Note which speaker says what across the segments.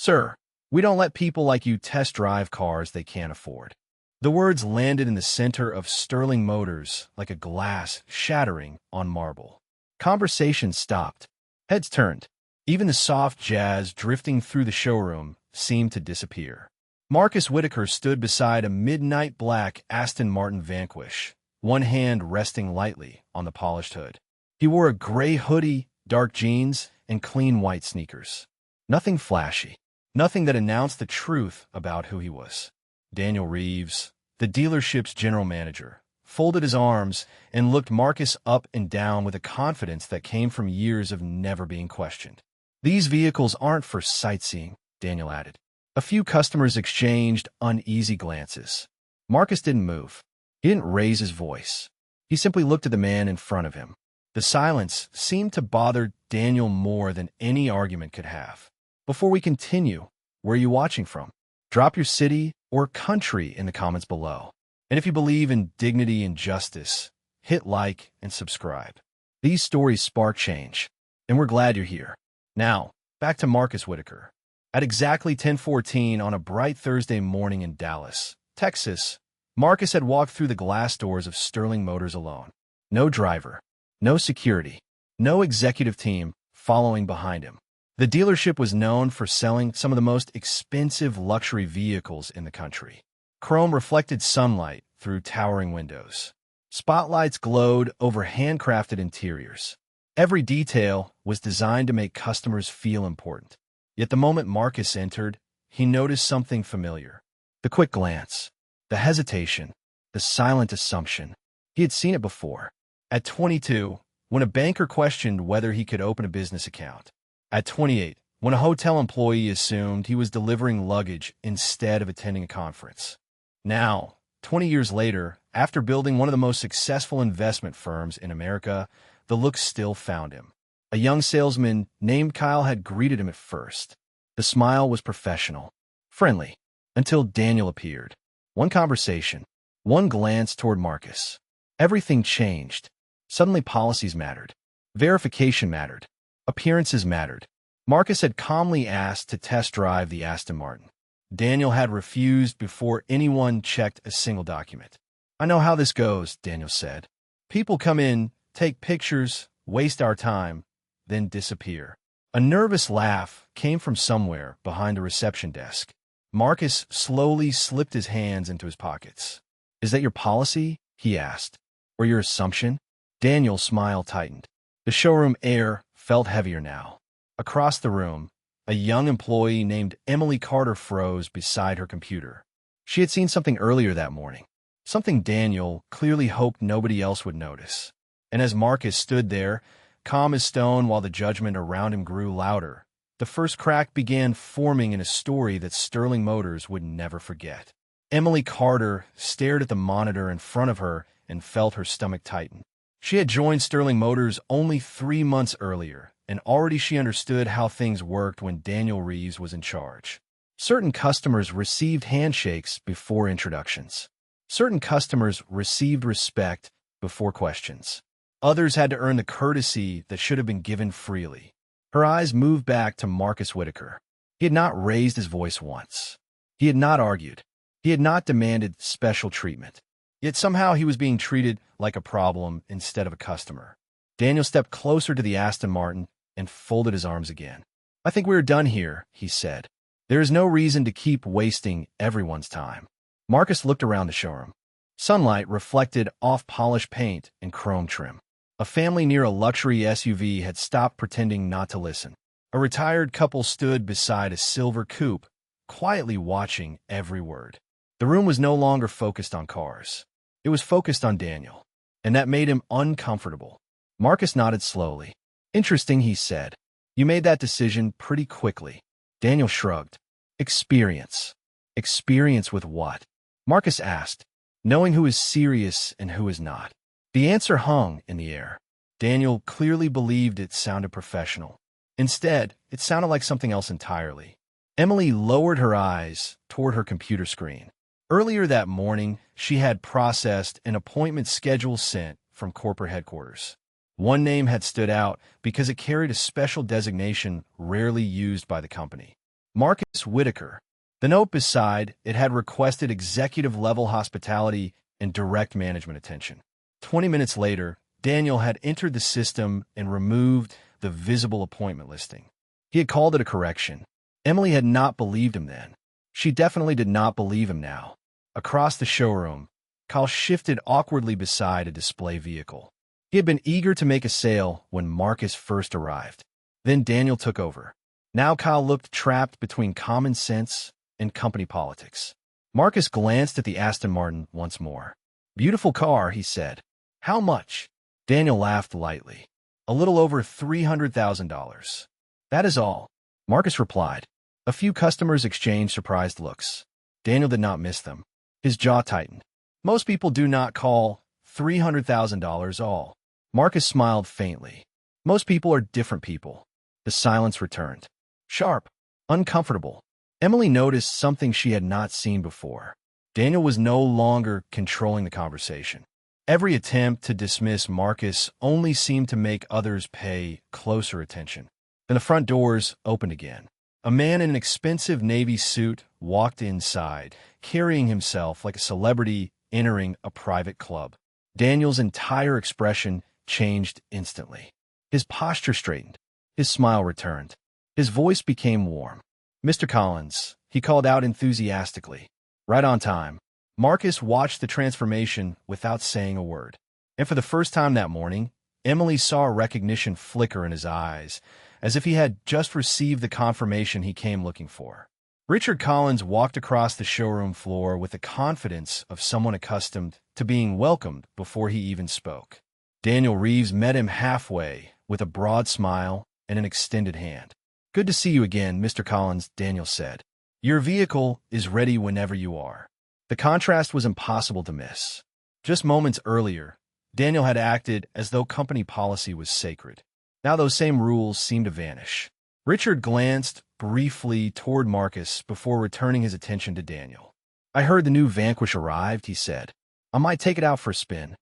Speaker 1: "Sir, we don't let people like you test drive cars they can't afford." The words landed in the center of Sterling Motors like a glass shattering on marble. Conversation stopped. Heads turned. Even the soft jazz drifting through the showroom seemed to disappear. Marcus Whitaker stood beside a midnight black Aston Martin Vanquish, one hand resting lightly on the polished hood. He wore a gray hoodie, dark jeans, and clean white sneakers. Nothing flashy. Nothing that announced the truth about who he was. Daniel Reeves, the dealership's general manager, folded his arms and looked Marcus up and down with a confidence that came from years of never being questioned. "These vehicles aren't for sightseeing," Daniel added. A few customers exchanged uneasy glances. Marcus didn't move. He didn't raise his voice. He simply looked at the man in front of him. The silence seemed to bother Daniel more than any argument could have. "Before we continue, where are you watching from? Drop your city or country in the comments below. And if you believe in dignity and justice, hit like and subscribe." These stories spark change, and we're glad you're here. Now, back to Marcus Whitaker. At exactly 10:14 on a bright Thursday morning in Dallas, Texas, Marcus had walked through the glass doors of Sterling Motors alone. No driver, no security, no executive team following behind him. The dealership was known for selling some of the most expensive luxury vehicles in the country. Chrome reflected sunlight through towering windows. Spotlights glowed over handcrafted interiors. Every detail was designed to make customers feel important. Yet the moment Marcus entered, he noticed something familiar. The quick glance, the hesitation, the silent assumption. He had seen it before. At 22, when a banker questioned whether he could open a business account. At 28, when a hotel employee assumed he was delivering luggage instead of attending a conference. Now, 20 years later, after building one of the most successful investment firms in America, the look still found him. A young salesman named Kyle had greeted him at first. The smile was professional, friendly, until Daniel appeared. One conversation, one glance toward Marcus. Everything changed. Suddenly policies mattered. Verification mattered. Appearances mattered. Marcus had calmly asked to test drive the Aston Martin. Daniel had refused before anyone checked a single document. "I know how this goes," Daniel said. "People come in, take pictures, waste our time, then disappear." A nervous laugh came from somewhere behind the reception desk. Marcus slowly slipped his hands into his pockets. "Is that your policy?" he asked. "Or your assumption?" Daniel's smile tightened. The showroom air felt heavier now. Across the room, a young employee named Emily Carter froze beside her computer. She had seen something earlier that morning, something Daniel clearly hoped nobody else would notice. And as Marcus stood there, calm as stone while the judgment around him grew louder, the first crack began forming in a story that Sterling Motors would never forget. Emily Carter stared at the monitor in front of her and felt her stomach tighten. She had joined Sterling Motors only 3 months earlier, and already she understood how things worked when Daniel Reeves was in charge. Certain customers received handshakes before introductions. Certain customers received respect before questions. Others had to earn the courtesy that should have been given freely. Her eyes moved back to Marcus Whitaker. He had not raised his voice once. He had not argued. He had not demanded special treatment. Yet somehow he was being treated like a problem instead of a customer. Daniel stepped closer to the Aston Martin and folded his arms again. "I think we are done here," he said. "There is no reason to keep wasting everyone's time." Marcus looked around the showroom. Sunlight reflected off polished paint and chrome trim. A family near a luxury SUV had stopped pretending not to listen. A retired couple stood beside a silver coupe, quietly watching every word. The room was no longer focused on cars. It was focused on Daniel, and that made him uncomfortable. Marcus nodded slowly. "Interesting," he said. "You made that decision pretty quickly." Daniel shrugged. "Experience." "Experience with what?" Marcus asked, knowing who is serious and who is not. The answer hung in the air. Daniel clearly believed it sounded professional. Instead, it sounded like something else entirely. Emily lowered her eyes toward her computer screen. Earlier that morning, she had processed an appointment schedule sent from corporate headquarters. One name had stood out because it carried a special designation rarely used by the company. Marcus Whitaker. The note beside it had requested executive-level hospitality and direct management attention. 20 minutes later, Daniel had entered the system and removed the visible appointment listing. He had called it a correction. Emily had not believed him then. She definitely did not believe him now. Across the showroom, Kyle shifted awkwardly beside a display vehicle. He had been eager to make a sale when Marcus first arrived. Then Daniel took over. Now Kyle looked trapped between common sense and company politics. Marcus glanced at the Aston Martin once more. "Beautiful car," he said. "How much?" Daniel laughed lightly. "A little over $300,000. That is all," Marcus replied. A few customers exchanged surprised looks. Daniel did not miss them. His jaw tightened. Most people do not call $300,000 all. Marcus smiled faintly. Most people are different people. The silence returned. Sharp, uncomfortable. Emily noticed something she had not seen before. Daniel was no longer controlling the conversation. Every attempt to dismiss Marcus only seemed to make others pay closer attention. Then the front doors opened again. A man in an expensive navy suit walked inside, carrying himself like a celebrity entering a private club. Daniel's entire expression changed instantly. His posture straightened. His smile returned. His voice became warm. "Mr. Collins," he called out enthusiastically. "Right on time." Marcus watched the transformation without saying a word. And for the first time that morning, Emily saw a recognition flicker in his eyes, as if he had just received the confirmation he came looking for. Richard Collins walked across the showroom floor with the confidence of someone accustomed to being welcomed before he even spoke. Daniel Reeves met him halfway with a broad smile and an extended hand. "Good to see you again, Mr. Collins," Daniel said. "Your vehicle is ready whenever you are." The contrast was impossible to miss. Just moments earlier, Daniel had acted as though company policy was sacred. Now those same rules seemed to vanish. Richard glanced briefly toward Marcus before returning his attention to Daniel. "I heard the new Vanquish arrived," he said. "I might take it out for a spin."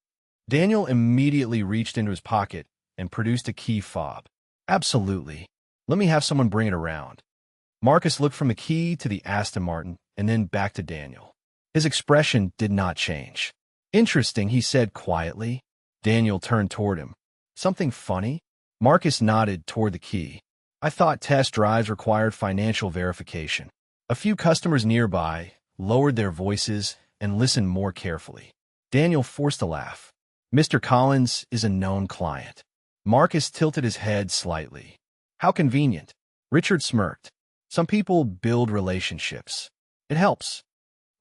Speaker 1: Daniel immediately reached into his pocket and produced a key fob. "Absolutely. Let me have someone bring it around." Marcus looked from the key to the Aston Martin and then back to Daniel. His expression did not change. "Interesting," he said quietly. Daniel turned toward him. "Something funny?" Marcus nodded toward the key. "I thought test drives required financial verification." A few customers nearby lowered their voices and listened more carefully. Daniel forced a laugh. "Mr. Collins is a known client." Marcus tilted his head slightly. "How convenient." Richard smirked. "Some people build relationships. It helps."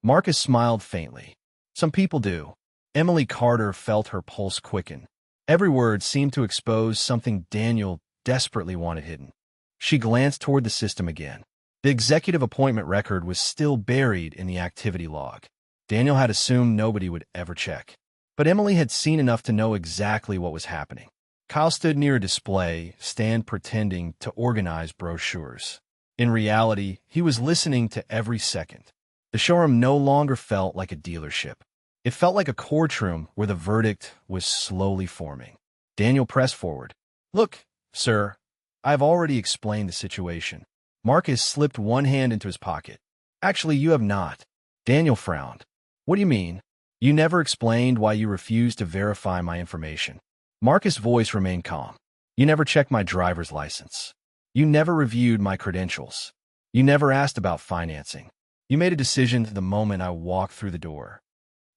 Speaker 1: Marcus smiled faintly. "Some people do." Emily Carter felt her pulse quicken. Every word seemed to expose something Daniel desperately wanted hidden. She glanced toward the system again. The executive appointment record was still buried in the activity log. Daniel had assumed nobody would ever check. But Emily had seen enough to know exactly what was happening. Kyle stood near a display stand pretending to organize brochures. In reality, he was listening to every second. The showroom no longer felt like a dealership. It felt like a courtroom where the verdict was slowly forming. Daniel pressed forward. "Look, sir, I have already explained the situation." Marcus slipped one hand into his pocket. "Actually, you have not." Daniel frowned. "What do you mean? You never explained why you refused to verify my information." Marcus' voice remained calm. "You never checked my driver's license. You never reviewed my credentials. You never asked about financing. You made a decision the moment I walked through the door."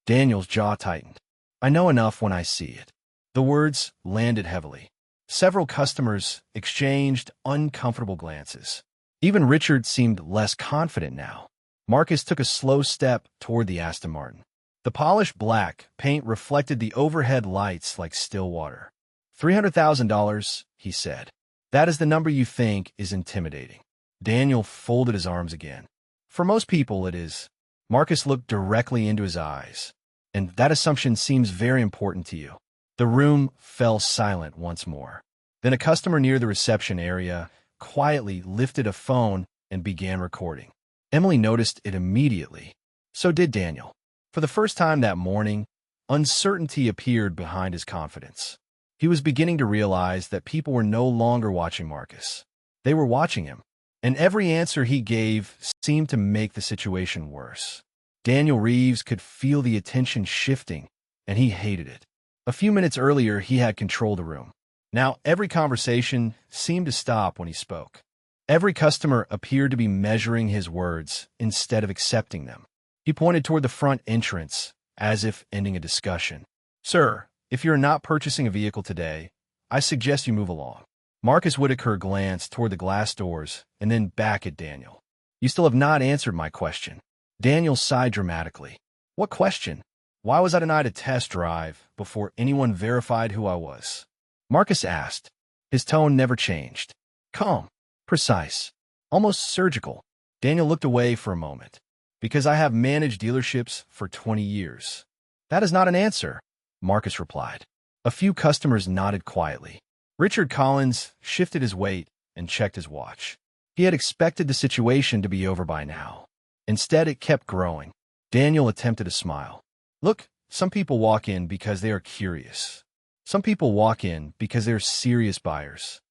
Speaker 1: Daniel's jaw tightened. "I know enough when I see it." The words landed heavily. Several customers exchanged uncomfortable glances. Even Richard seemed less confident now. Marcus took a slow step toward the Aston Martin. The polished black paint reflected the overhead lights like still water. $300,000, he said. "That is the number you think is intimidating." Daniel folded his arms again. "For most people, it is." Marcus looked directly into his eyes. "And that assumption seems very important to you." The room fell silent once more. Then a customer near the reception area quietly lifted a phone and began recording. Emily noticed it immediately. So did Daniel. For the first time that morning, uncertainty appeared behind his confidence. He was beginning to realize that people were no longer watching Marcus. They were watching him. and every answer he gave seemed to make the situation worse. Daniel Reeves could feel the attention shifting, and he hated it. A few minutes earlier, he had controlled the room. Now, every conversation seemed to stop when he spoke. Every customer appeared to be measuring his words instead of accepting them. He pointed toward the front entrance, as if ending a discussion. "Sir, if you're not purchasing a vehicle today, I suggest you move along." Marcus Whitaker glanced toward the glass doors and then back at Daniel. "You still have not answered my question." Daniel sighed dramatically. "What question? Why was I denied a test drive before anyone verified who I was?" Marcus asked. His tone never changed. Calm, precise, almost surgical. Daniel looked away for a moment. "Because I have managed dealerships for 20 years. "That is not an answer," Marcus replied. A few customers nodded quietly. Richard Collins shifted his weight and checked his watch. He had expected the situation to be over by now. Instead, it kept growing. Daniel attempted a smile. "Look, some people walk in because they are curious. Some people walk in because they're serious buyers."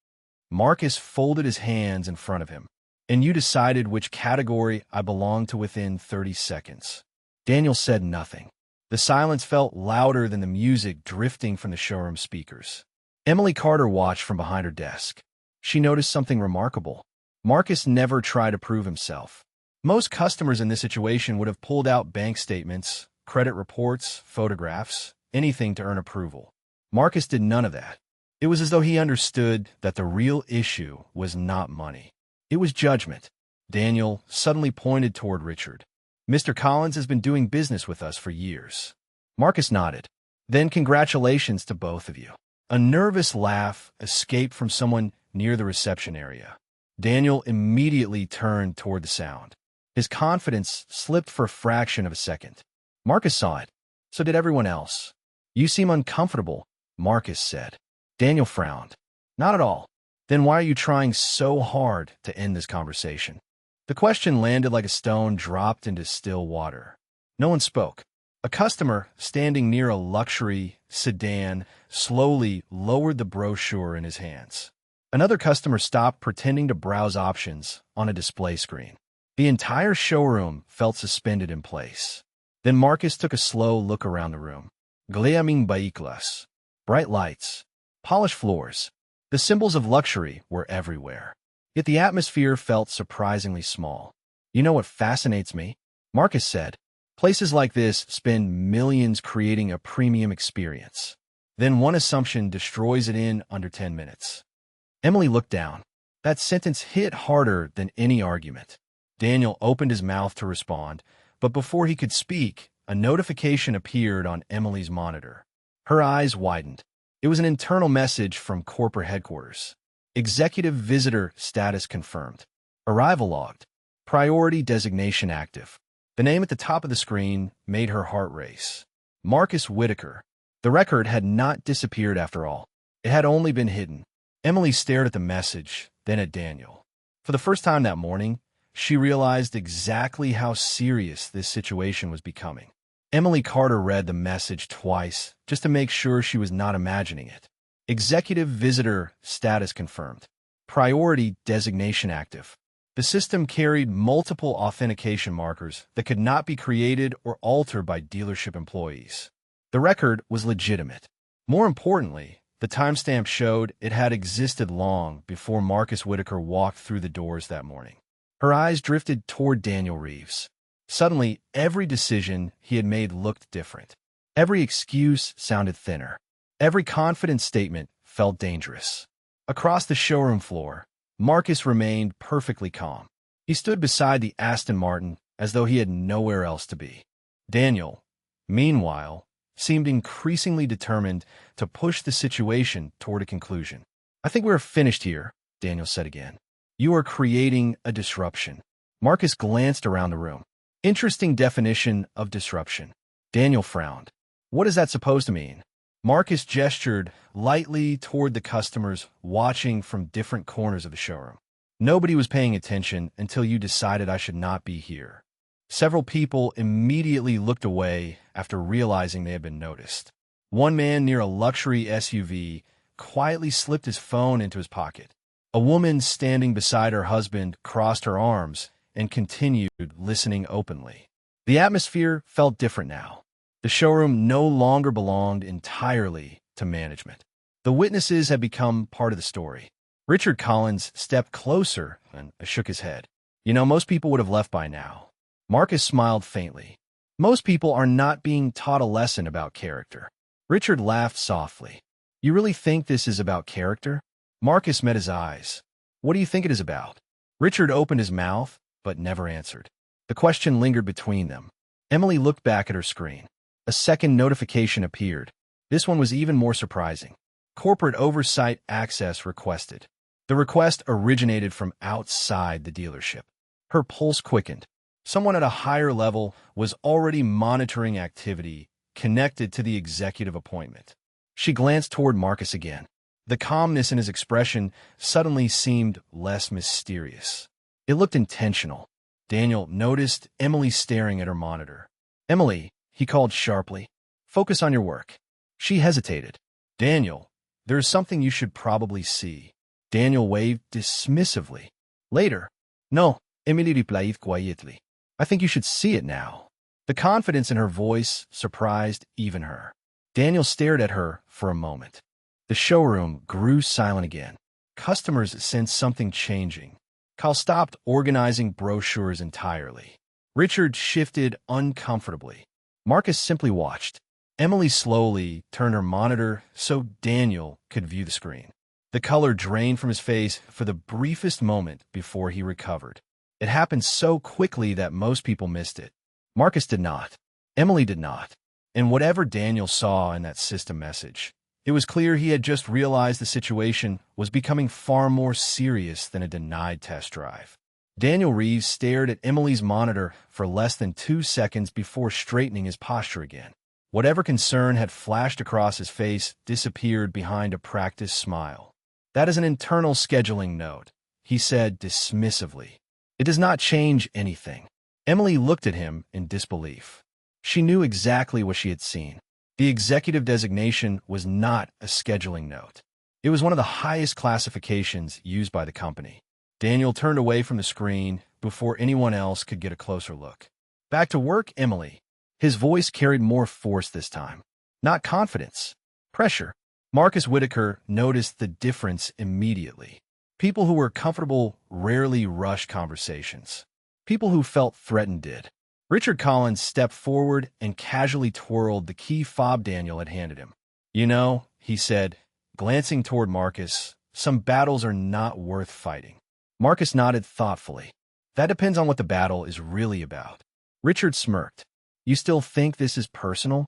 Speaker 1: Marcus folded his hands in front of him. "And you decided which category I belonged to within 30 seconds. Daniel said nothing. The silence felt louder than the music drifting from the showroom speakers. Emily Carter watched from behind her desk. She noticed something remarkable. Marcus never tried to prove himself. Most customers in this situation would have pulled out bank statements, credit reports, photographs, anything to earn approval. Marcus did none of that. It was as though he understood that the real issue was not money. It was judgment. Daniel suddenly pointed toward Richard. "Mr. Collins has been doing business with us for years." Marcus nodded. "Then congratulations to both of you." A nervous laugh escaped from someone near the reception area. Daniel immediately turned toward the sound. His confidence slipped for a fraction of a second. Marcus saw it. So did everyone else. "You seem uncomfortable," Marcus said. Daniel frowned. "Not at all." "Then why are you trying so hard to end this conversation?" The question landed like a stone dropped into still water. No one spoke. A customer, standing near a luxury sedan, slowly lowered the brochure in his hands. Another customer stopped pretending to browse options on a display screen. The entire showroom felt suspended in place. Then Marcus took a slow look around the room. Gleaming vehicles, bright lights, polished floors. The symbols of luxury were everywhere. Yet the atmosphere felt surprisingly small. "You know what fascinates me?" Marcus said. "Places like this spend millions creating a premium experience. Then one assumption destroys it in under 10 minutes. Emily looked down. That sentence hit harder than any argument. Daniel opened his mouth to respond, but before he could speak, a notification appeared on Emily's monitor. Her eyes widened. It was an internal message from corporate headquarters. Executive visitor status confirmed. Arrival logged. Priority designation active. The name at the top of the screen made her heart race. Marcus Whitaker. The record had not disappeared after all. It had only been hidden. Emily stared at the message, then at Daniel. For the first time that morning, she realized exactly how serious this situation was becoming. Emily Carter read the message twice, just to make sure she was not imagining it. Executive visitor status confirmed. Priority designation active. The system carried multiple authentication markers that could not be created or altered by dealership employees. The record was legitimate. More importantly, the timestamp showed it had existed long before Marcus Whitaker walked through the doors that morning. Her eyes drifted toward Daniel Reeves. Suddenly, every decision he had made looked different. Every excuse sounded thinner. Every confident statement felt dangerous. Across the showroom floor, Marcus remained perfectly calm. He stood beside the Aston Martin as though he had nowhere else to be. Daniel, meanwhile, seemed increasingly determined to push the situation toward a conclusion. "I think we're finished here," Daniel said again. "You are creating a disruption." Marcus glanced around the room. Interesting definition of disruption. Daniel frowned. "What is that supposed to mean?" Marcus gestured lightly toward the customers watching from different corners of the showroom. "Nobody was paying attention until you decided I should not be here." Several people immediately looked away after realizing they had been noticed. One man near a luxury SUV quietly slipped his phone into his pocket. A woman standing beside her husband crossed her arms and continued listening openly. The atmosphere felt different now. The showroom no longer belonged entirely to management. The witnesses had become part of the story. Richard Collins stepped closer and shook his head. Most people would have left by now. Marcus smiled faintly. Most people are not being taught a lesson about character. Richard laughed softly. You really think this is about character? Marcus met his eyes. What do you think it is about? Richard opened his mouth, but never answered. The question lingered between them. Emily looked back at her screen. A second notification appeared. This one was even more surprising. Corporate oversight access requested. The request originated from outside the dealership. Her pulse quickened. Someone at a higher level was already monitoring activity connected to the executive appointment. She glanced toward Marcus again. The calmness in his expression suddenly seemed less mysterious. It looked intentional. Daniel noticed Emily staring at her monitor. Emily, he called sharply, focus on your work. She hesitated. Daniel, there's something you should probably see. Daniel waved dismissively. Later. No, Emily replied quietly. I think you should see it now. The confidence in her voice surprised even her. Daniel stared at her for a moment. The showroom grew silent again. Customers sensed something changing. Kyle stopped organizing brochures entirely. Richard shifted uncomfortably. Marcus simply watched. Emily slowly turned her monitor so Daniel could view the screen. The color drained from his face for the briefest moment before he recovered. It happened so quickly that most people missed it. Marcus did not. Emily did not. And whatever Daniel saw in that system message, it was clear he had just realized the situation was becoming far more serious than a denied test drive. Daniel Reeves stared at Emily's monitor for less than 2 seconds before straightening his posture again. Whatever concern had flashed across his face disappeared behind a practiced smile. That is an internal scheduling note, he said dismissively. It does not change anything. Emily looked at him in disbelief. She knew exactly what she had seen. The executive designation was not a scheduling note. It was one of the highest classifications used by the company. Daniel turned away from the screen before anyone else could get a closer look. Back to work, Emily. His voice carried more force this time. Not confidence. Pressure. Marcus Whitaker noticed the difference immediately. People who were comfortable rarely rushed conversations. People who felt threatened did. Richard Collins stepped forward and casually twirled the key fob Daniel had handed him. He said, glancing toward Marcus, some battles are not worth fighting. Marcus nodded thoughtfully. That depends on what the battle is really about. Richard smirked. You still think this is personal?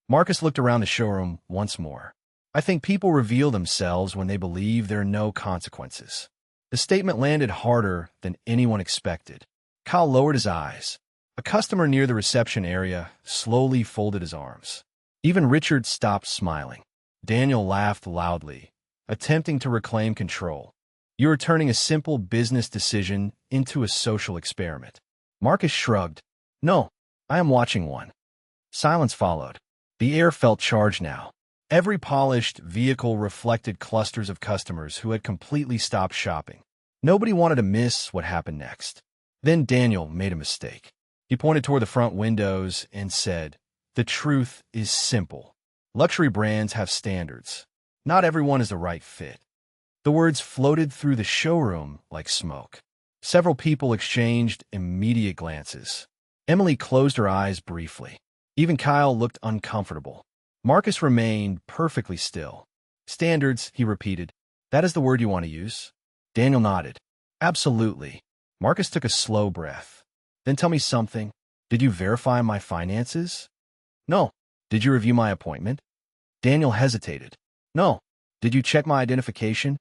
Speaker 1: Marcus looked around the showroom once more. I think people reveal themselves when they believe there are no consequences. The statement landed harder than anyone expected. Kyle lowered his eyes. A customer near the reception area slowly folded his arms. Even Richard stopped smiling. Daniel laughed loudly, attempting to reclaim control. You are turning a simple business decision into a social experiment. Marcus shrugged. No, I am watching one. Silence followed. The air felt charged now. Every polished vehicle reflected clusters of customers who had completely stopped shopping. Nobody wanted to miss what happened next. Then Daniel made a mistake. He pointed toward the front windows and said, the truth is simple. Luxury brands have standards. Not everyone is the right fit. The words floated through the showroom like smoke. Several people exchanged immediate glances. Emily closed her eyes briefly. Even Kyle looked uncomfortable. Marcus remained perfectly still. Standards, he repeated. That is the word you want to use? Daniel nodded. Absolutely. Marcus took a slow breath. Then tell me something. Did you verify my finances? No. Did you review my appointment? Daniel hesitated. No. Did you check my identification?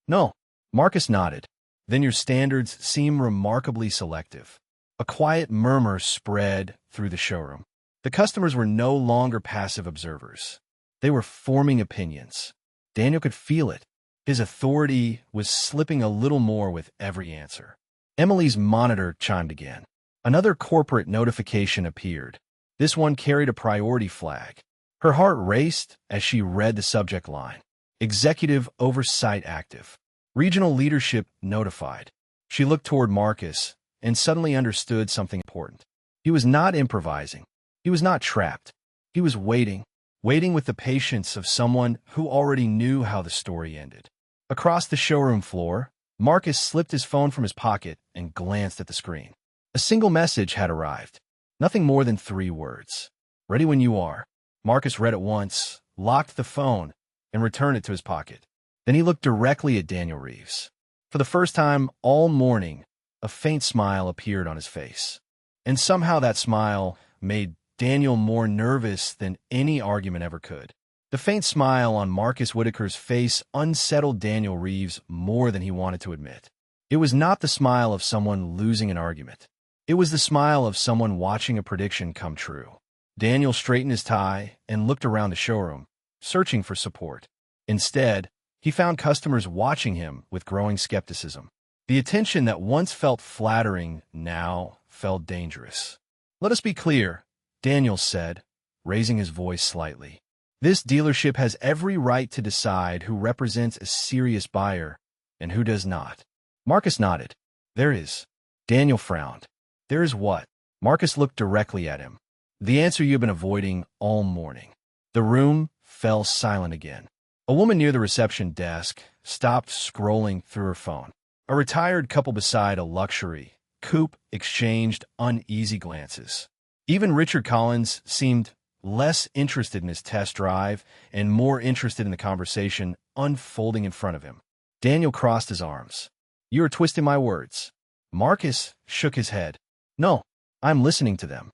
Speaker 1: No. Marcus nodded. Then your standards seem remarkably selective. A quiet murmur spread through the showroom. The customers were no longer passive observers. They were forming opinions. Daniel could feel it. His authority was slipping a little more with every answer. Emily's monitor chimed again. Another corporate notification appeared. This one carried a priority flag. Her heart raced as she read the subject line. Executive Oversight Active. Regional leadership notified. She looked toward Marcus and suddenly understood something important. He was not improvising. He was not trapped. He was waiting with the patience of someone who already knew how the story ended. Across the showroom floor, Marcus slipped his phone from his pocket and glanced at the screen. A single message had arrived. Nothing more than 3 words. Ready when you are. Marcus read it once, locked the phone, and returned it to his pocket. Then he looked directly at Daniel Reeves. For the first time all morning, a faint smile appeared on his face. And somehow that smile made Daniel more nervous than any argument ever could. The faint smile on Marcus Whitaker's face unsettled Daniel Reeves more than he wanted to admit. It was not the smile of someone losing an argument. It was the smile of someone watching a prediction come true. Daniel straightened his tie and looked around the showroom, searching for support. Instead, he found customers watching him with growing skepticism. The attention that once felt flattering now felt dangerous. "Let us be clear," Daniel said, raising his voice slightly. "This dealership has every right to decide who represents a serious buyer and who does not." Marcus nodded. "There is." Daniel frowned. "There is what?" Marcus looked directly at him. "The answer you've been avoiding all morning." The room fell silent again. A woman near the reception desk stopped scrolling through her phone. A retired couple beside a luxury coupe exchanged uneasy glances. Even Richard Collins seemed less interested in his test drive and more interested in the conversation unfolding in front of him. Daniel crossed his arms. "You are twisting my words." Marcus shook his head. "No, I'm listening to them."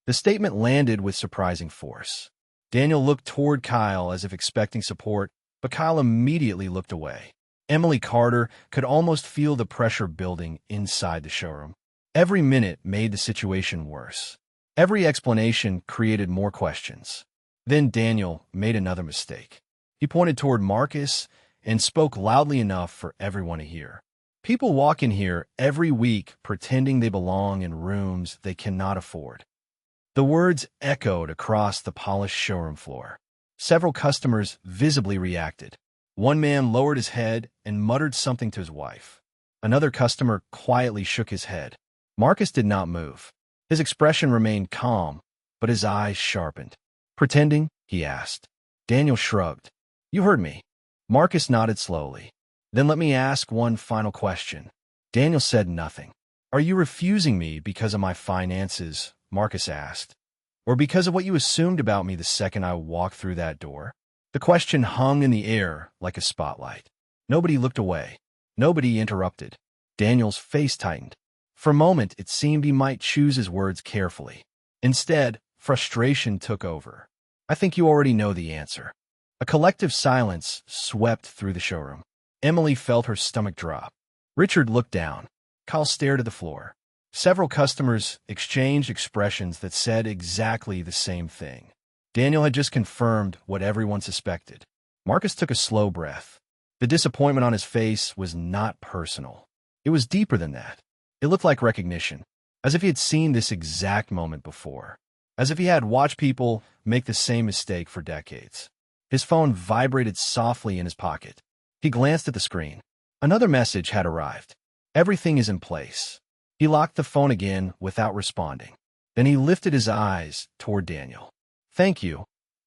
Speaker 1: The statement landed with surprising force. Daniel looked toward Kyle as if expecting support, but Kyle immediately looked away. Emily Carter could almost feel the pressure building inside the showroom. Every minute made the situation worse. Every explanation created more questions. Then Daniel made another mistake. He pointed toward Marcus and spoke loudly enough for everyone to hear. "People walk in here every week pretending they belong in rooms they cannot afford." The words echoed across the polished showroom floor. Several customers visibly reacted. One man lowered his head and muttered something to his wife. Another customer quietly shook his head. Marcus did not move. His expression remained calm, but his eyes sharpened. "Pretending?" he asked. Daniel shrugged. "You heard me." Marcus nodded slowly. "Then let me ask one final question." Daniel said nothing. "Are you refusing me because of my finances?" Marcus asked. "Or because of what you assumed about me the second I walked through that door?" The question hung in the air like a spotlight. Nobody looked away. Nobody interrupted. Daniel's face tightened. For a moment, it seemed he might choose his words carefully. Instead, frustration took over. "I think you already know the answer." A collective silence swept through the showroom. Emily felt her stomach drop. Richard looked down. Kyle stared at the floor. Several customers exchanged expressions that said exactly the same thing. Daniel had just confirmed what everyone suspected. Marcus took a slow breath. The disappointment on his face was not personal. It was deeper than that. It looked like recognition, as if he had seen this exact moment before, as if he had watched people make the same mistake for decades. His phone vibrated softly in his pocket. He glanced at the screen. Another message had arrived. "Everything is in place." He locked the phone again without responding. Then he lifted his eyes toward Daniel. "Thank you,"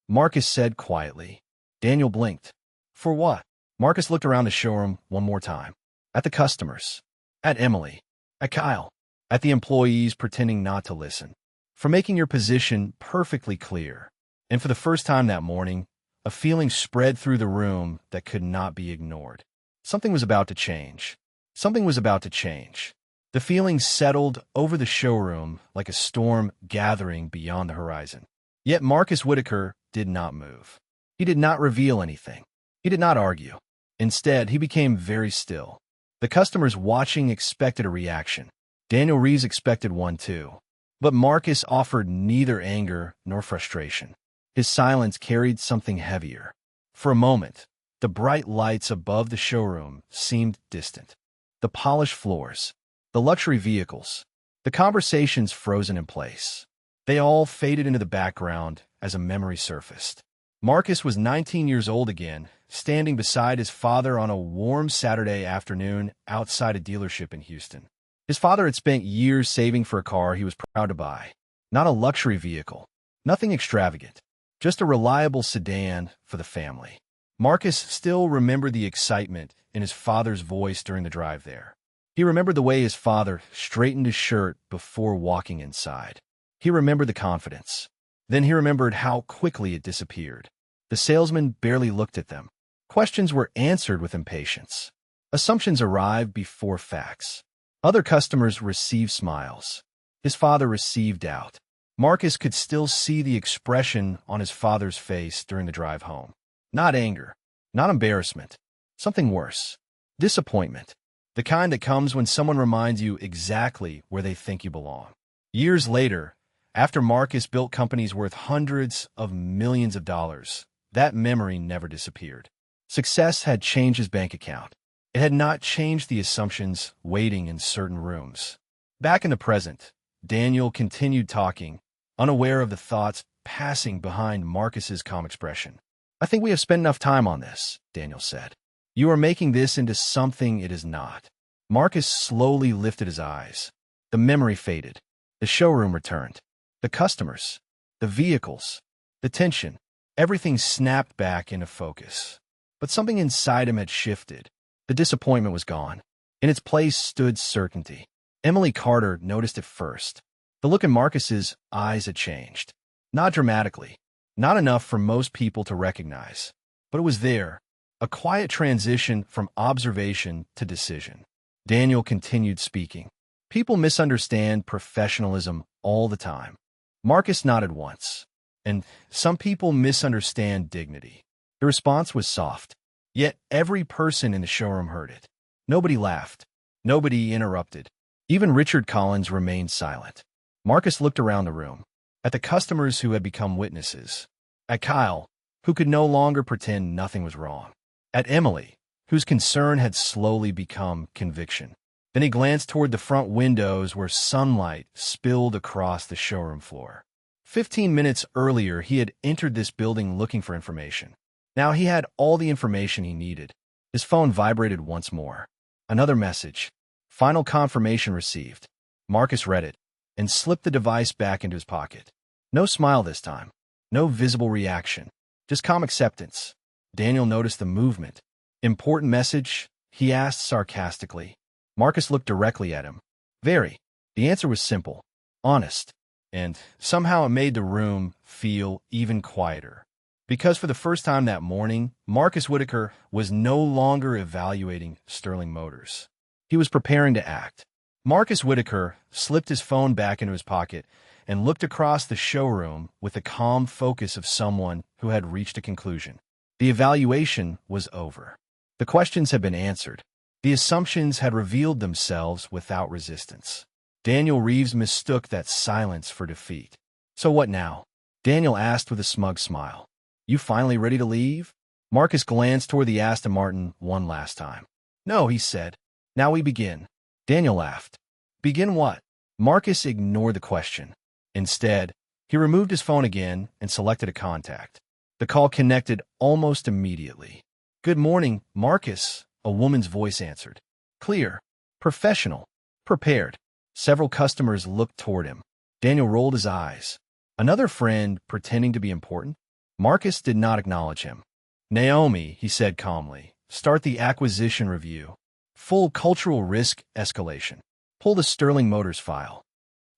Speaker 1: Marcus said quietly. Daniel blinked. "For what?" Marcus looked around the showroom one more time. At the customers. At Emily. At Kyle. At the employees pretending not to listen. "For making your position perfectly clear." And for the first time that morning, a feeling spread through the room that could not be ignored. Something was about to change. Something was about to change. The feeling settled over the showroom like a storm gathering beyond the horizon. Yet Marcus Whitaker did not move. He did not reveal anything. He did not argue. Instead, he became very still. The customers watching expected a reaction. Daniel Reeves expected one too. But Marcus offered neither anger nor frustration. His silence carried something heavier. For a moment, the bright lights above the showroom seemed distant. The polished floors, the luxury vehicles, the conversations frozen in place. They all faded into the background as a memory surfaced. Marcus was 19 years old again, standing beside his father on a warm Saturday afternoon outside a dealership in Houston. His father had spent years saving for a car he was proud to buy. Not a luxury vehicle, nothing extravagant, just a reliable sedan for the family. Marcus still remembered the excitement in his father's voice during the drive there. He remembered the way his father straightened his shirt before walking inside. He remembered the confidence. Then he remembered how quickly it disappeared. The salesman barely looked at them. Questions were answered with impatience. Assumptions arrived before facts. Other customers received smiles. His father received doubt. Marcus could still see the expression on his father's face during the drive home. Not anger, not embarrassment, something worse. Disappointment. The kind that comes when someone reminds you exactly where they think you belong. Years later, after Marcus built companies worth hundreds of millions of dollars, that memory never disappeared. Success had changed his bank account. It had not changed the assumptions waiting in certain rooms. Back in the present, Daniel continued talking, unaware of the thoughts passing behind Marcus's calm expression. "I think we have spent enough time on this," Daniel said. "You are making this into something it is not." Marcus slowly lifted his eyes. The memory faded. The showroom returned. The customers, the vehicles, the tension, everything snapped back into focus. But something inside him had shifted. The disappointment was gone. In its place stood certainty. Emily Carter noticed it first. The look in Marcus's eyes had changed. Not dramatically, not enough for most people to recognize, but it was there, a quiet transition from observation to decision. Daniel continued speaking. "People misunderstand professionalism all the time." Marcus nodded once. "And some people misunderstand dignity." The response was soft, yet every person in the showroom heard it. Nobody laughed. Nobody interrupted. Even Richard Collins remained silent. Marcus looked around the room, at the customers who had become witnesses, at Kyle, who could no longer pretend nothing was wrong, at Emily, whose concern had slowly become conviction. Then he glanced toward the front windows where sunlight spilled across the showroom floor. 15 minutes earlier, he had entered this building looking for information. Now he had all the information he needed. His phone vibrated once more. Another message. Final confirmation received. Marcus read it and slipped the device back into his pocket. No smile this time. No visible reaction. Just calm acceptance. Daniel noticed the movement. "Important message?" he asked sarcastically. Marcus looked directly at him. "Very." The answer was simple, honest, and somehow it made the room feel even quieter. Because for the first time that morning, Marcus Whitaker was no longer evaluating Sterling Motors. He was preparing to act. Marcus Whitaker slipped his phone back into his pocket and looked across the showroom with the calm focus of someone who had reached a conclusion. The evaluation was over. The questions had been answered. The assumptions had revealed themselves without resistance. Daniel Reeves mistook that silence for defeat. "So what now?" Daniel asked with a smug smile. "You finally ready to leave?" Marcus glanced toward the Aston Martin one last time. "No," he said. "Now we begin." Daniel laughed. "Begin what?" Marcus ignored the question. Instead, he removed his phone again and selected a contact. The call connected almost immediately. "Good morning, Marcus," a woman's voice answered. Clear, professional, prepared. Several customers looked toward him. Daniel rolled his eyes. Another friend pretending to be important? Marcus did not acknowledge him. "Naomi," he said calmly, "start the acquisition review. Full cultural risk escalation. Pull the Sterling Motors file."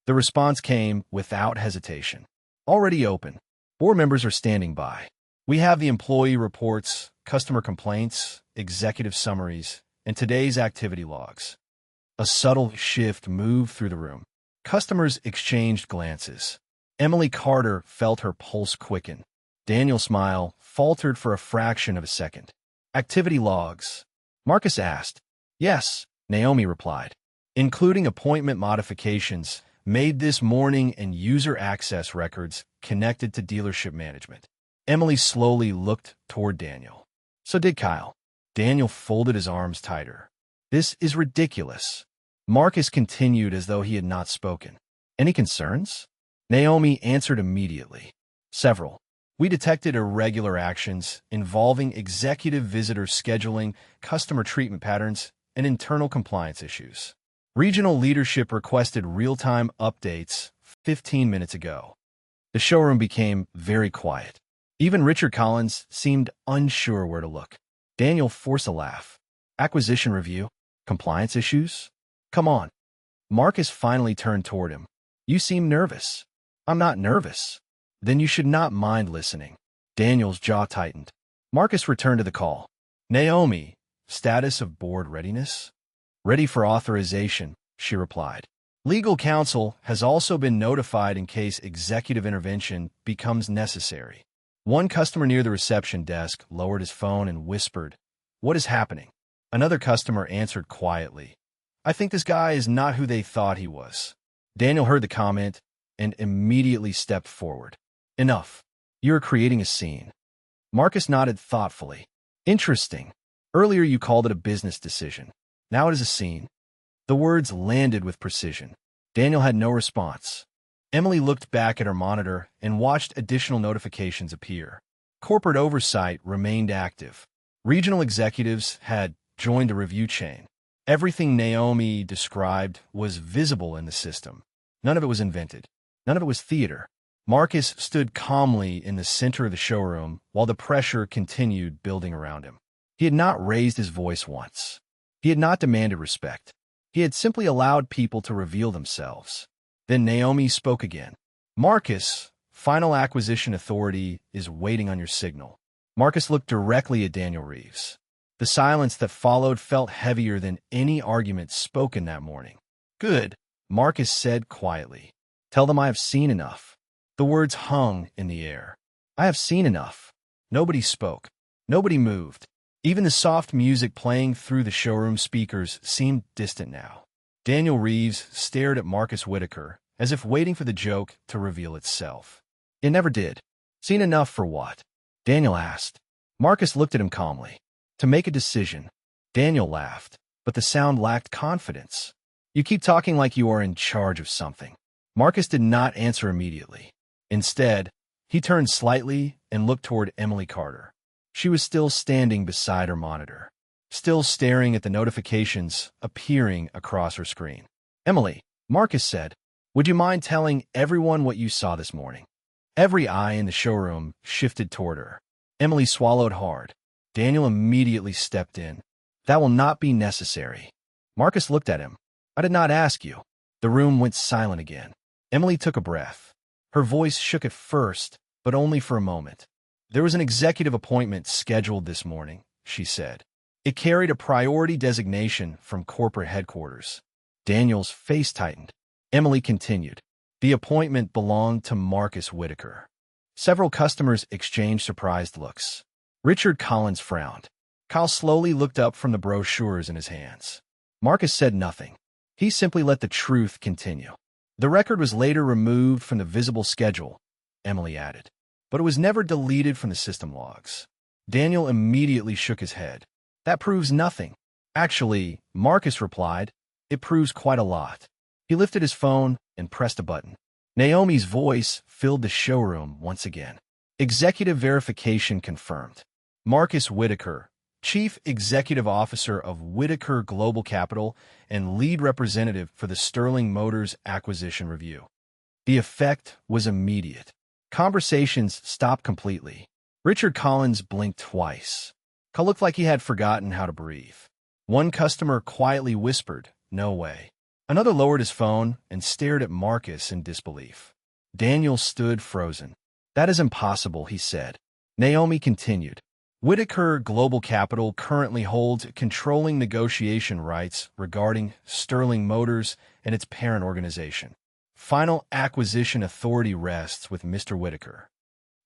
Speaker 1: The response came without hesitation. "Already open. Board members are standing by. We have the employee reports, customer complaints, executive summaries, and today's activity logs." A subtle shift moved through the room. Customers exchanged glances. Emily Carter felt her pulse quicken. Daniel's smile faltered for a fraction of a second. "Activity logs?" Marcus asked. "Yes," Naomi replied, "including appointment modifications made this morning and user access records connected to dealership management." Emily slowly looked toward Daniel. "So did Kyle." Daniel folded his arms tighter. "This is ridiculous." Marcus continued as though he had not spoken. "Any concerns?" Naomi answered immediately. "Several. We detected irregular actions involving executive visitor scheduling, customer treatment patterns, and internal compliance issues. Regional leadership requested real-time updates 15 minutes ago. The showroom became very quiet. Even Richard Collins seemed unsure where to look. Daniel forced a laugh. Acquisition review? Compliance issues? Come on. Marcus finally turned toward him. You seem nervous. I'm not nervous. Then you should not mind listening. Daniel's jaw tightened. Marcus returned to the call. Naomi, status of board readiness? Ready for authorization, she replied. Legal counsel has also been notified in case executive intervention becomes necessary. One customer near the reception desk lowered his phone and whispered, "What is happening?" Another customer answered quietly, "I think this guy is not who they thought he was." Daniel heard the comment and immediately stepped forward. Enough. You're creating a scene. Marcus nodded thoughtfully. Interesting. Earlier you called it a business decision. Now it is a scene. The words landed with precision. Daniel had no response. Emily looked back at her monitor and watched additional notifications appear. Corporate oversight remained active. Regional executives had joined the review chain. Everything Naomi described was visible in the system. None of it was invented. None of it was theater. Marcus stood calmly in the center of the showroom while the pressure continued building around him. He had not raised his voice once. He had not demanded respect. He had simply allowed people to reveal themselves. Then Naomi spoke again. Marcus, Final Acquisition Authority is waiting on your signal. Marcus looked directly at Daniel Reeves. The silence that followed felt heavier than any argument spoken that morning. Good, Marcus said quietly. Tell them I have seen enough. The words hung in the air. I have seen enough. Nobody spoke. Nobody moved. Even the soft music playing through the showroom speakers seemed distant now. Daniel Reeves stared at Marcus Whitaker, as if waiting for the joke to reveal itself. It never did. Seen enough for what? Daniel asked. Marcus looked at him calmly. To make a decision. Daniel laughed, but the sound lacked confidence. You keep talking like you are in charge of something. Marcus did not answer immediately. Instead, he turned slightly and looked toward Emily Carter. She was still standing beside her monitor, still staring at the notifications appearing across her screen. Emily, Marcus said, would you mind telling everyone what you saw this morning? Every eye in the showroom shifted toward her. Emily swallowed hard. Daniel immediately stepped in. That will not be necessary. Marcus looked at him. I did not ask you. The room went silent again. Emily took a breath. Her voice shook at first, but only for a moment. There was an executive appointment scheduled this morning, she said. It carried a priority designation from corporate headquarters. Daniel's face tightened. Emily continued. The appointment belonged to Marcus Whitaker. Several customers exchanged surprised looks. Richard Collins frowned. Kyle slowly looked up from the brochures in his hands. Marcus said nothing. He simply let the truth continue. The record was later removed from the visible schedule, Emily added, but it was never deleted from the system logs. Daniel immediately shook his head. That proves nothing. Actually, Marcus replied, it proves quite a lot. He lifted his phone and pressed a button. Naomi's voice filled the showroom once again. Executive verification confirmed. Marcus Whitaker, Chief Executive Officer of Whitaker Global Capital and lead representative for the Sterling Motors Acquisition Review. The effect was immediate. Conversations stopped completely. Richard Collins blinked twice. Kyle looked like he had forgotten how to breathe. One customer quietly whispered, "No way." Another lowered his phone and stared at Marcus in disbelief. Daniel stood frozen. That is impossible, he said. Naomi continued. Whitaker Global Capital currently holds controlling negotiation rights regarding Sterling Motors and its parent organization. Final Acquisition Authority rests with Mr. Whitaker.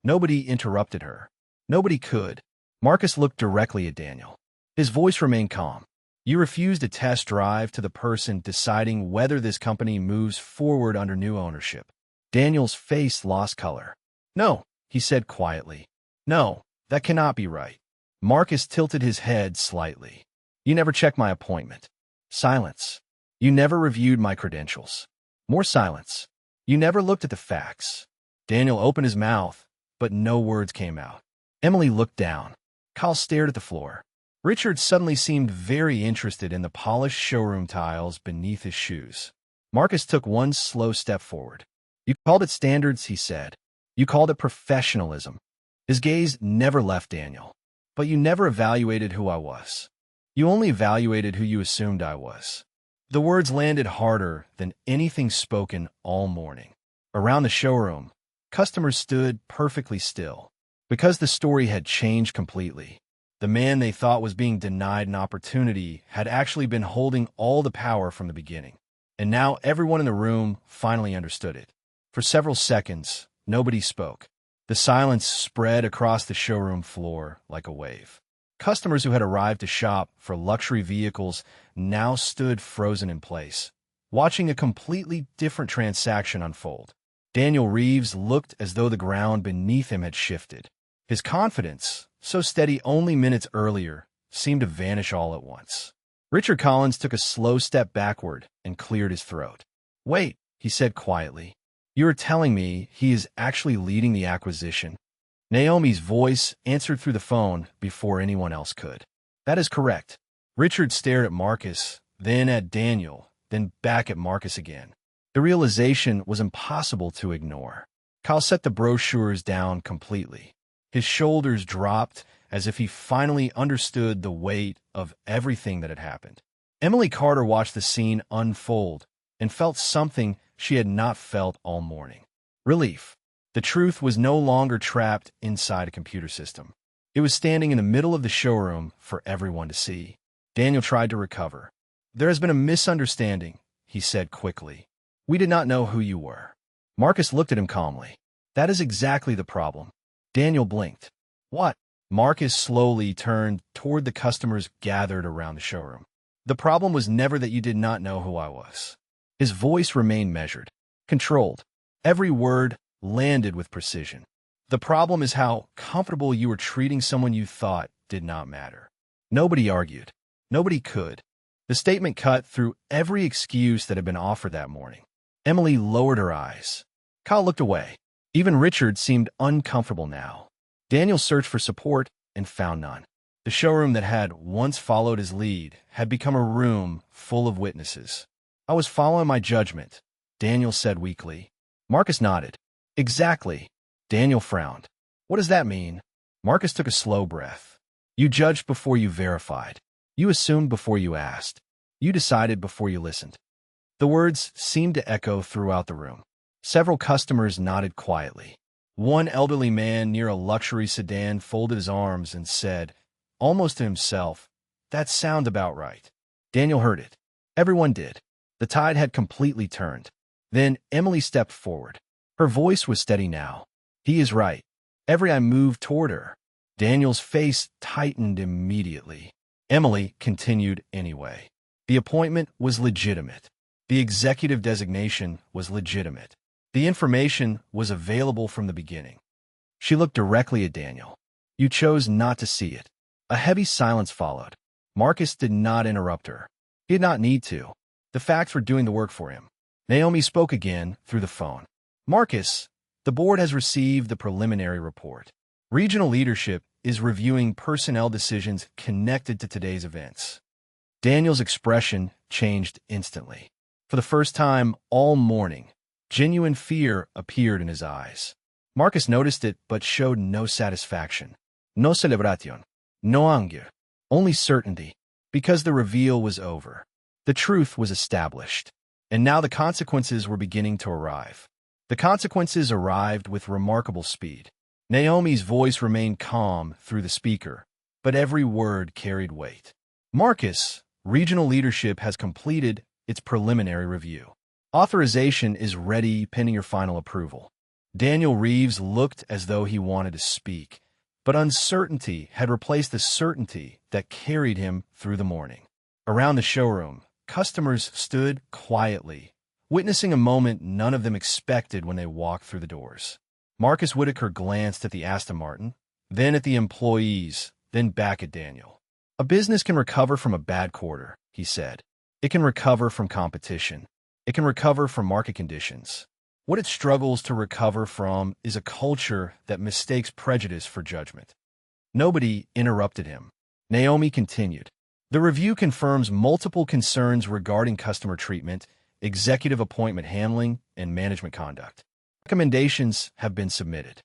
Speaker 1: Nobody interrupted her. Nobody could. Marcus looked directly at Daniel. His voice remained calm. You refused a test drive to the person deciding whether this company moves forward under new ownership. Daniel's face lost color. No, he said quietly. No, that cannot be right. Marcus tilted his head slightly. You never checked my appointment. Silence. You never reviewed my credentials. More silence. You never looked at the facts. Daniel opened his mouth, but no words came out. Emily looked down. Kyle stared at the floor. Richard suddenly seemed very interested in the polished showroom tiles beneath his shoes. Marcus took one slow step forward. You called it standards, he said. You called it professionalism. His gaze never left Daniel. But you never evaluated who I was. You only evaluated who you assumed I was. The words landed harder than anything spoken all morning. Around the showroom, customers stood perfectly still. Because the story had changed completely. The man they thought was being denied an opportunity had actually been holding all the power from the beginning. And now everyone in the room finally understood it. For several seconds, nobody spoke. The silence spread across the showroom floor like a wave. Customers who had arrived to shop for luxury vehicles now stood frozen in place, watching a completely different transaction unfold. Daniel Reeves looked as though the ground beneath him had shifted. His confidence, so steady only minutes earlier, seemed to vanish all at once. Richard Collins took a slow step backward and cleared his throat. "Wait," he said quietly. "You are telling me he is actually leading the acquisition?" Naomi's voice answered through the phone before anyone else could. "That is correct." Richard stared at Marcus, then at Daniel, then back at Marcus again. The realization was impossible to ignore. Kyle set the brochures down completely. His shoulders dropped as if he finally understood the weight of everything that had happened. Emily Carter watched the scene unfold and felt something she had not felt all morning. Relief. The truth was no longer trapped inside a computer system. It was standing in the middle of the showroom for everyone to see. Daniel tried to recover. "There has been a misunderstanding," he said quickly. "We did not know who you were." Marcus looked at him calmly. "That is exactly the problem." Daniel blinked. "What?" Marcus slowly turned toward the customers gathered around the showroom. "The problem was never that you did not know who I was." His voice remained measured, controlled. Every word landed with precision. "The problem is how comfortable you were treating someone you thought did not matter." Nobody argued. Nobody could. The statement cut through every excuse that had been offered that morning. Emily lowered her eyes. Kyle looked away. Even Richard seemed uncomfortable now. Daniel searched for support and found none. The showroom that had once followed his lead had become a room full of witnesses. "I was following my judgment," Daniel said weakly. Marcus nodded. "Exactly." Daniel frowned. "What does that mean?" Marcus took a slow breath. "You judged before you verified. You assumed before you asked. You decided before you listened." The words seemed to echo throughout the room. Several customers nodded quietly. One elderly man near a luxury sedan folded his arms and said, almost to himself, "That sounds about right." Daniel heard it. Everyone did. The tide had completely turned. Then Emily stepped forward. Her voice was steady now. "He is right." Every eye moved toward her. Daniel's face tightened immediately. Emily continued anyway. The appointment was legitimate. The executive designation was legitimate. The information was available from the beginning. She looked directly at Daniel. "You chose not to see it." A heavy silence followed. Marcus did not interrupt her. He did not need to. The facts were doing the work for him. Naomi spoke again through the phone. "Marcus, the board has received the preliminary report. Regional leadership is reviewing personnel decisions connected to today's events." Daniel's expression changed instantly. For the first time all morning, genuine fear appeared in his eyes. Marcus noticed it but showed no satisfaction. No celebración. No anger. Only certainty. Because the reveal was over. The truth was established. And now the consequences were beginning to arrive. The consequences arrived with remarkable speed. Naomi's voice remained calm through the speaker, but every word carried weight. "Marcus, regional leadership has completed its preliminary review. Authorization is ready pending your final approval." Daniel Reeves looked as though he wanted to speak, but uncertainty had replaced the certainty that carried him through the morning. Around the showroom, customers stood quietly, witnessing a moment none of them expected when they walked through the doors. Marcus Whitaker glanced at the Aston Martin, then at the employees, then back at Daniel. "A business can recover from a bad quarter," he said. "It can recover from competition. It can recover from market conditions. What it struggles to recover from is a culture that mistakes prejudice for judgment. Nobody interrupted him. Naomi continued. The review confirms multiple concerns regarding customer treatment, executive appointment handling, and management conduct. Recommendations have been submitted.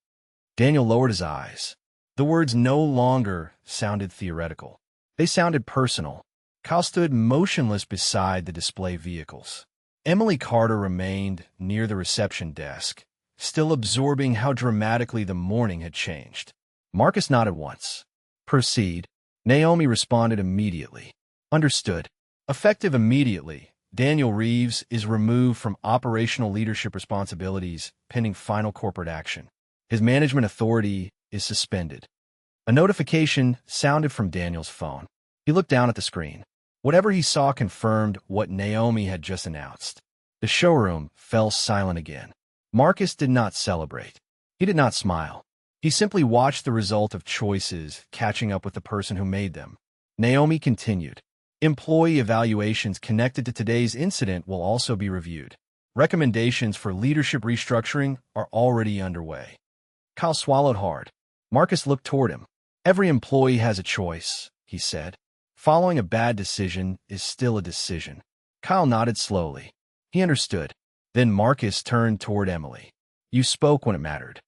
Speaker 1: Daniel lowered his eyes. The words no longer sounded theoretical. They sounded personal. Kyle stood motionless beside the display vehicles. Emily Carter remained near the reception desk, still absorbing how dramatically the morning had changed. Marcus nodded once. Proceed. Naomi responded immediately. Understood. Effective immediately, Daniel Reeves is removed from operational leadership responsibilities pending final corporate action. His management authority is suspended. A notification sounded from Daniel's phone. He looked down at the screen. Whatever he saw confirmed what Naomi had just announced. The showroom fell silent again. Marcus did not celebrate. He did not smile. He simply watched the result of choices catching up with the person who made them. Naomi continued. Employee evaluations connected to today's incident will also be reviewed. Recommendations for leadership restructuring are already underway. Kyle swallowed hard. Marcus looked toward him. Every employee has a choice, he said. Following a bad decision is still a decision. Kyle nodded slowly. He understood. Then Marcus turned toward Emily. You spoke when it mattered.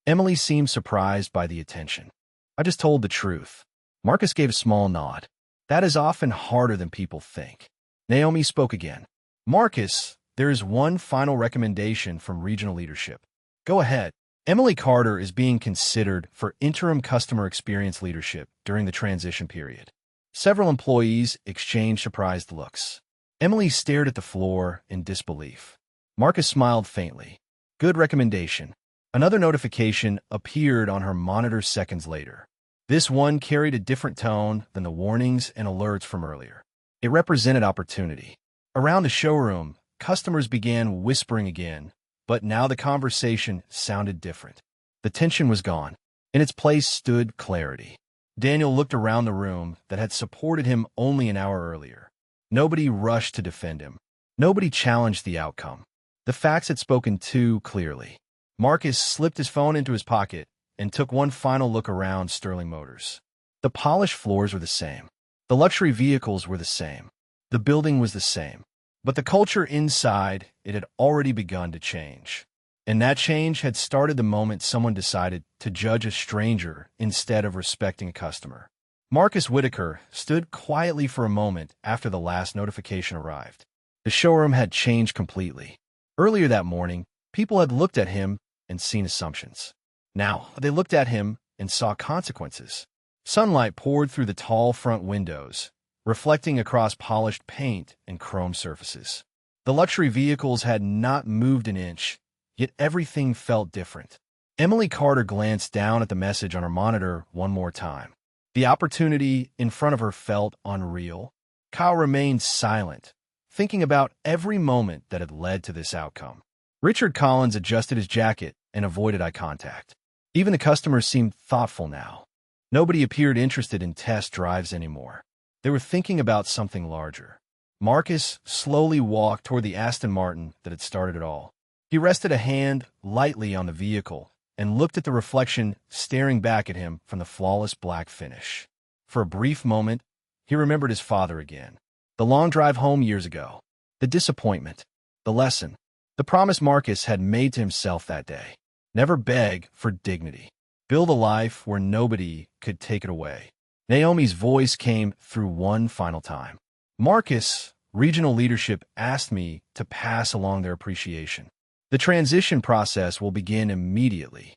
Speaker 1: Emily seemed surprised by the attention. I just told the truth. Marcus gave a small nod. That is often harder than people think. Naomi spoke again. Marcus, there is one final recommendation from regional leadership. Go ahead. Emily Carter is being considered for interim customer experience leadership during the transition period. Several employees exchanged surprised looks. Emily stared at the floor in disbelief. Marcus smiled faintly. Good recommendation. Another notification appeared on her monitor seconds later. This one carried a different tone than the warnings and alerts from earlier. It represented opportunity. Around the showroom, customers began whispering again, but now the conversation sounded different. The tension was gone. In its place stood clarity. Daniel looked around the room that had supported him only an hour earlier. Nobody rushed to defend him. Nobody challenged the outcome. The facts had spoken too clearly. Marcus slipped his phone into his pocket and took one final look around Sterling Motors. The polished floors were the same. The luxury vehicles were the same. The building was the same. But the culture inside it had already begun to change. And that change had started the moment someone decided to judge a stranger instead of respecting a customer. Marcus Whitaker stood quietly for a moment after the last notification arrived. The showroom had changed completely. Earlier that morning, people had looked at him and seen assumptions. Now, they looked at him and saw consequences. Sunlight poured through the tall front windows, reflecting across polished paint and chrome surfaces. The luxury vehicles had not moved an inch, yet everything felt different. Emily Carter glanced down at the message on her monitor one more time. The opportunity in front of her felt unreal. Kyle remained silent, thinking about every moment that had led to this outcome. Richard Collins adjusted his jacket and avoided eye contact. Even the customers seemed thoughtful now. Nobody appeared interested in test drives anymore. They were thinking about something larger. Marcus slowly walked toward the Aston Martin that had started it all. He rested a hand lightly on the vehicle and looked at the reflection staring back at him from the flawless black finish. For a brief moment, he remembered his father again. The long drive home years ago. The disappointment. The lesson. The promise Marcus had made to himself that day. Never beg for dignity. Build a life where nobody could take it away. Naomi's voice came through one final time. Marcus, regional leadership asked me to pass along their appreciation. The transition process will begin immediately.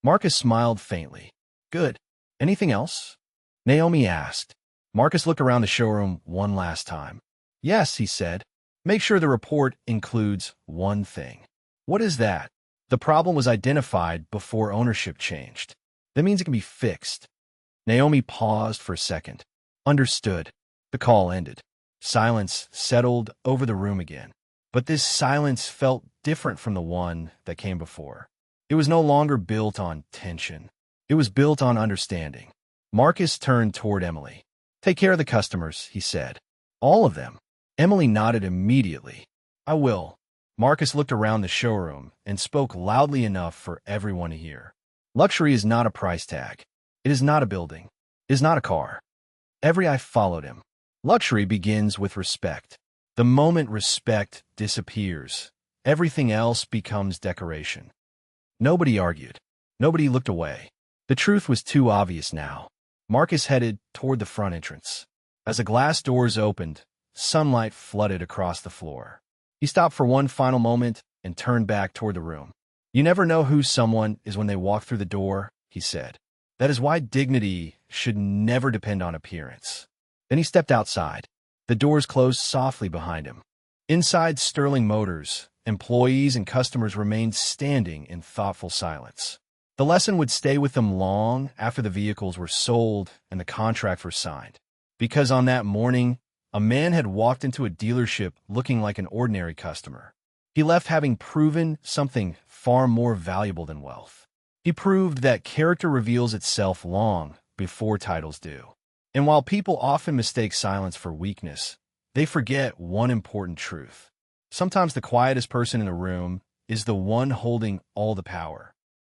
Speaker 1: Marcus smiled faintly. Good. Anything else? Naomi asked. Marcus looked around the showroom one last time. Yes, he said. Make sure the report includes one thing. What is that? The problem was identified before ownership changed. That means it can be fixed. Naomi paused for a second. Understood. The call ended. Silence settled over the room again. But this silence felt different from the one that came before. It was no longer built on tension. It was built on understanding. Marcus turned toward Emily. Take care of the customers, he said. All of them. Emily nodded immediately. I will. Marcus looked around the showroom and spoke loudly enough for everyone to hear. Luxury is not a price tag. It is not a building. It is not a car. Every eye followed him. Luxury begins with respect. The moment respect disappears, everything else becomes decoration. Nobody argued. Nobody looked away. The truth was too obvious now. Marcus headed toward the front entrance. As the glass doors opened, sunlight flooded across the floor. He stopped for one final moment and turned back toward the room. You never know who someone is when they walk through the door, he said. That is why dignity should never depend on appearance. Then he stepped outside. The doors closed softly behind him. Inside Sterling Motors, employees and customers remained standing in thoughtful silence. The lesson would stay with them long after the vehicles were sold and the contracts were signed. Because on that morning, a man had walked into a dealership looking like an ordinary customer. He left having proven something far more valuable than wealth. He proved that character reveals itself long before titles do. And while people often mistake silence for weakness, they forget one important truth. Sometimes the quietest person in the room is the one holding all the power.